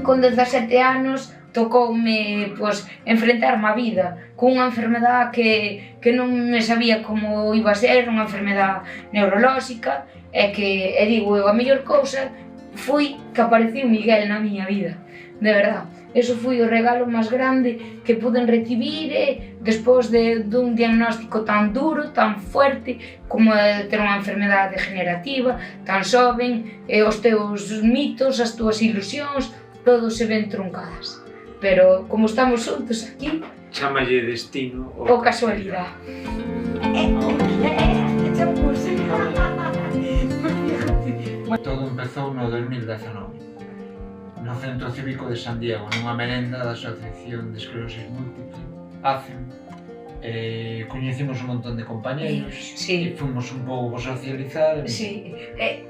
con 17 anos, tocoume enfrentarme á vida cunha enfermedad que non me sabía como iba a ser, unha enfermedad neurolóxica, e digo eu, a mellor cousa foi que apareceu Miguel na miña vida, de verdad. Eso foi o regalo máis grande que pude recibir despois dun diagnóstico tan duro, tan fuerte, como ter unha enfermedade degenerativa, tan xoven, os teus mitos, as túas ilusións, todos se ven truncadas. Pero, como estamos xuntos aquí... Chámalle destino ou casualidade. Todo empezou no 2019. No Centro Cívico de San Diego, nunha merenda da Asociación de Esclerosis Múltiple, ACEM. Coñecimos un montón de compañeiros e fomos un pouco socializar. E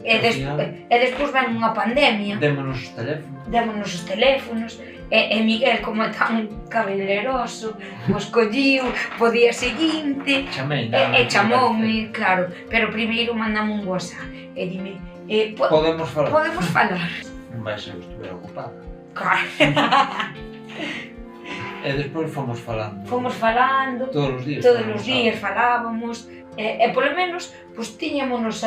despois ven unha pandemia. Démonos os teléfonos. E Miguel, como é tan caballeroso, os colliu po día seguinte e chamoume, claro, pero primeiro mandame un WhatsApp e dime, podemos falar. Non vai ser que estuviera ocupada. Claro. E despois fomos falando. Todos os días falábamos. E polo menos, tiñamonos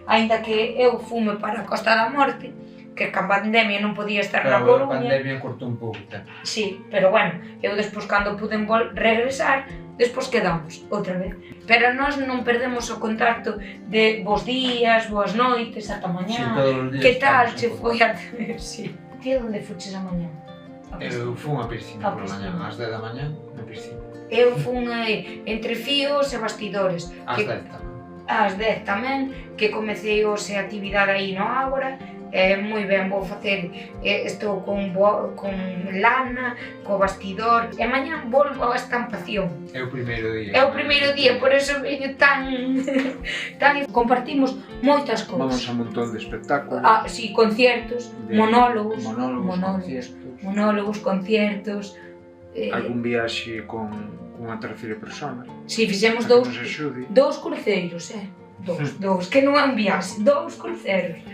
aínda que eu fume para a Costa da Morte, que a pandemia non podía estar na Coruña. A pandemia cortou un pouco o tempo. Sí, pero bueno, eu despois cando puden regresar, despois quedamos outra vez. Pero nós non perdemos o contacto de bons días, boas noites, ata mañá. Que tal che foi a... Sí. Ti onde fuches a mañá? Eu fun a piscina por mañá, ás 10 da mañá, na piscina. Eu fun entre fíos e bastidores. Ás 10 tamén. Ás 10 tamén, que comecei hoxe a actividade aí no Ágora. Moi ben, vou facer, estou con lana, co bastidor, e mañá volvo á estampación. É o primeiro día. É o primeiro día, por eso veño tan... Compartimos moitas cousas. Vamos a un montón de espectáculos. Si, conciertos, monólogos, conciertos. Algún viaxe con unha terceira persona. Si, fixemos dous cruceiros, dous, que non é un viaxe, dous cruceros.